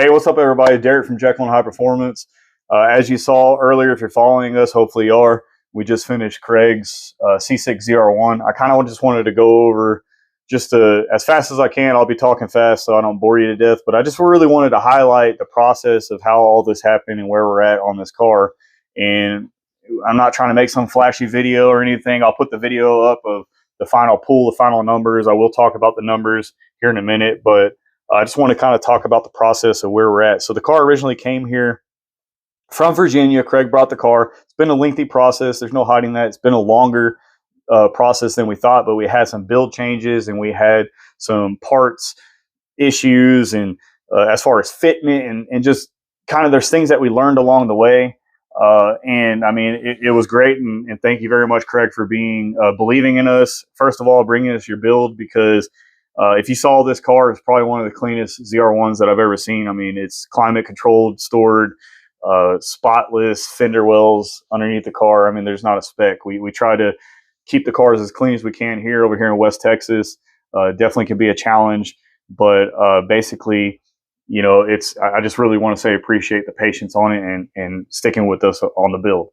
Hey, what's up, everybody? Derek from Jekyll and High Performance. As you saw earlier, if you're following us, hopefully you are, we just finished Craig's C6 ZR1. I kind of just wanted to go over as fast as I can. I'll be talking fast so I don't bore you to death, but I just really wanted to highlight the process of how all this happened and where we're at on this car. And I'm not trying to make some flashy video or anything. I'll put the video up of the final pull, the final numbers. I will talk about the numbers here in a minute, but I just want to kind of talk about the process of where we're at. So the car originally came here from Virginia. Craig brought the car. It's been a lengthy process. There's no hiding that. It's been a longer process than we thought, but we had some build changes and we had some parts issues and as far as fitment and just kind of there's things that we learned along the way. And I mean, it was great. And thank you very much, Craig, for believing in us. First of all, bringing us your build, because if you saw this car, it's probably one of the cleanest ZR1s that I've ever seen. I mean, it's climate controlled, stored, spotless fender wells underneath the car. I mean, there's not a speck. We try to keep the cars as clean as we can over here in West Texas. Definitely can be a challenge, but basically, you know, I just really want to say appreciate the patience on it and sticking with us on the build.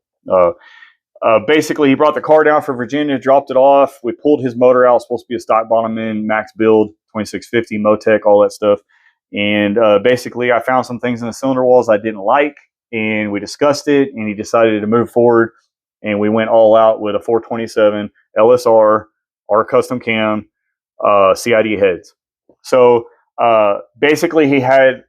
Basically, he brought the car down from Virginia, dropped it off. We pulled his motor out. Supposed to be a stock bottom end, max build, 2650, MoTeC, all that stuff. And basically, I found some things in the cylinder walls I didn't like, and we discussed it, and he decided to move forward. And we went all out with a 427 LSR, our custom cam, CID heads. So basically, he had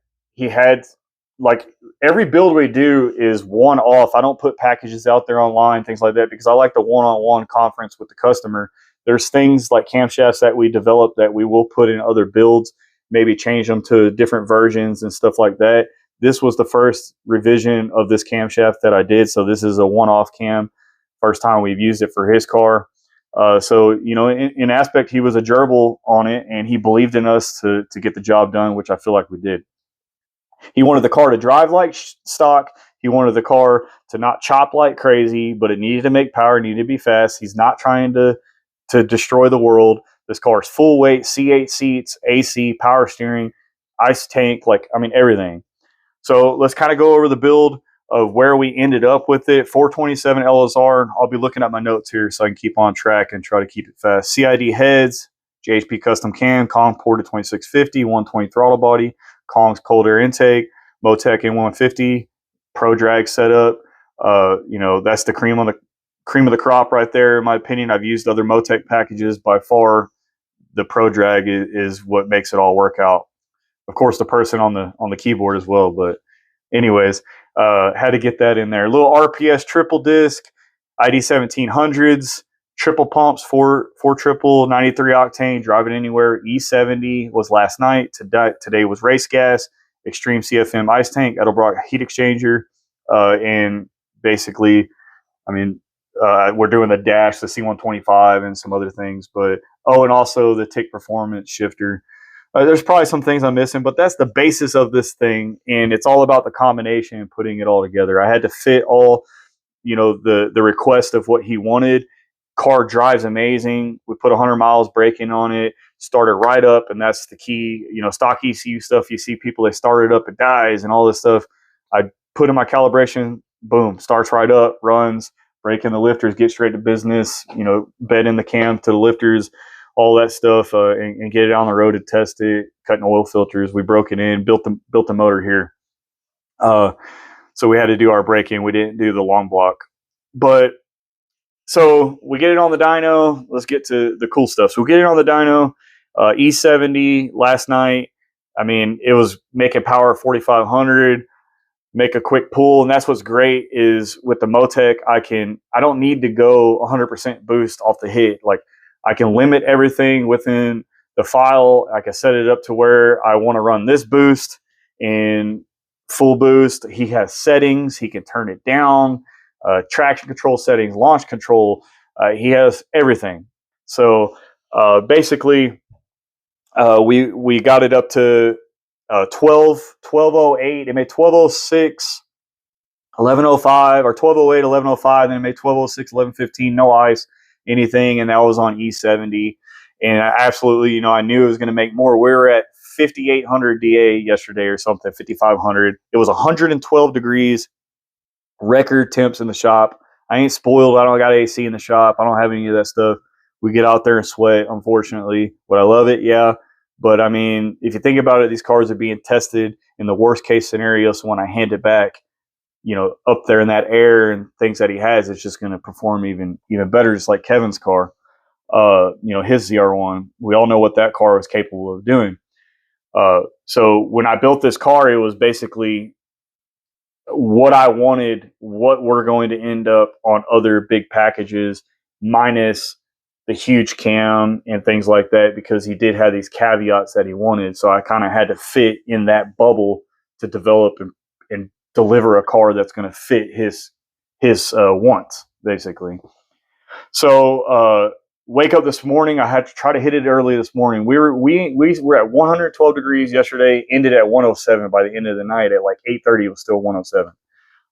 like every build we do is one off. I don't put packages out there online, things like that, because I like the one-on-one conference with the customer. There's things like camshafts that we develop that we will put in other builds, maybe change them to different versions and stuff like that. This was the first revision of this camshaft that I did. So this is a one-off cam. First time we've used it for his car. So, you know, in aspect, he was a gerbil on it, and he believed in us to get the job done, which I feel like we did. He wanted the car to drive like stock. He wanted the car to not chop like crazy, but it needed to make power, needed to be fast. He's not trying to destroy the world. This car is full weight, C8 seats, AC, power steering, ice tank, like, I mean, everything. So let's kind of go over the build of where we ended up with it. 427 LSR. I'll be looking at my notes here so I can keep on track and try to keep it fast. CID heads, JHP custom cam, Kong ported 2650, 120 throttle body, Kong's cold air intake, MoTeC N150, Pro Drag setup. You know, that's the cream of the crop right there, in my opinion. I've used other MoTeC packages. By far, the Pro Drag is what makes it all work out. Of course, the person on the keyboard as well. But anyways, had to get that in there. A little RPS triple disc, ID 1700s. Triple pumps, four triple, 93 octane, drive it anywhere. E70 was last night. Today was race gas, extreme CFM ice tank, Edelbrock heat exchanger, and basically, I mean, we're doing the dash, the C125, and some other things. But and also the TIC performance shifter. There's probably some things I'm missing, but that's the basis of this thing, and it's all about the combination and putting it all together. I had to fit all, you know, the request of what he wanted. Car drives amazing. We put 100 miles braking on it, started right up, and that's the key. You know, stock ECU stuff, you see people, they start it up, it dies, and all this stuff. I put in my calibration, boom, starts right up, runs, brake in the lifters, get straight to business, you know, bed in the cam to the lifters, all that stuff, and get it on the road to test it, cutting oil filters. We broke it in, built the motor here. So we had to do our braking. We didn't do the long block. But so we get it on the dyno. Let's get to the cool stuff. So we get it on the dyno, E70 last night. I mean, it was making power 4,500, make a quick pull. And that's what's great is with the MoTeC, I don't need to go 100% boost off the hit. Like, I can limit everything within the file. I can set it up to where I want to run this boost in full boost. He has settings. He can turn it down. Traction control settings, launch control. He has everything. So basically, we got it up to 1208. It made 1206, 1105, or 1208, 1105. Then it made 1206, 1115. No ice, anything, and that was on E70. And I absolutely, you know, I knew it was going to make more. We were at 5800 DA yesterday or something, 5500. It was 112 degrees, record temps in the shop. I ain't spoiled. I don't got AC in the shop. I don't have any of that stuff. We get out there and sweat, unfortunately. Would I love it? Yeah. But I mean, if you think about it, these cars are being tested in the worst case scenario. So when I hand it back, you know, up there in that air and things that he has, it's just going to perform even better, just like Kevin's car. You know, his ZR1. We all know what that car was capable of doing. So when I built this car, it was basically what I wanted, what we're going to end up on other big packages, minus the huge cam and things like that, because he did have these caveats that he wanted. So I kind of had to fit in that bubble to develop and deliver a car that's going to fit his wants, basically. So wake up this morning. I had to try to hit it early this morning. We were at 112 degrees yesterday, ended at 107 by the end of the night. At like 8:30, it was still 107.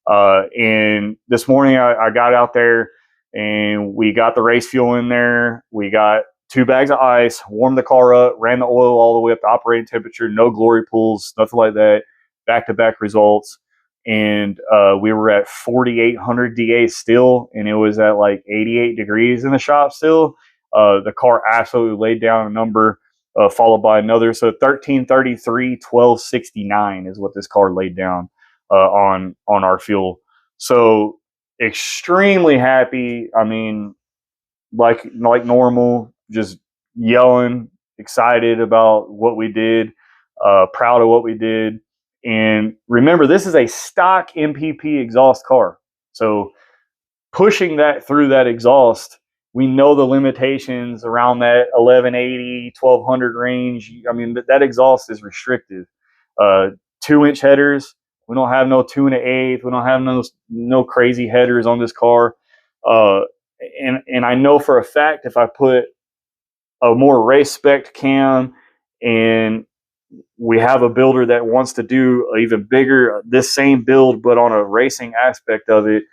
And this morning I got out there and we got the race fuel in there. We got 2 bags of ice, warmed the car up, ran the oil all the way up to operating temperature, no glory pools, nothing like that, back-to-back results. And we were at 4,800 DA still, and it was at like 88 degrees in the shop still. The car absolutely laid down a number, followed by another. So 1333, 1269 is what this car laid down on our fuel. So extremely happy. I mean, like normal, just yelling, excited about what we did, proud of what we did. And remember, this is a stock MPP exhaust car. So pushing that through that exhaust, we know the limitations around that 1180, 1200 range. I mean, that exhaust is restrictive. 2-inch headers. We don't have no 2 1/8. We don't have no crazy headers on this car. And I know for a fact if I put a more race spec cam and we have a builder that wants to do even bigger, this same build, but on a racing aspect of it,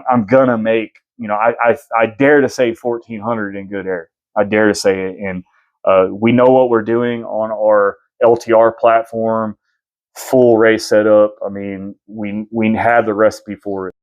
I'm gonna make, you know, I dare to say 1400 in good air. I dare to say it. And we know what we're doing on our LTR platform, full race setup. I mean, we have the recipe for it.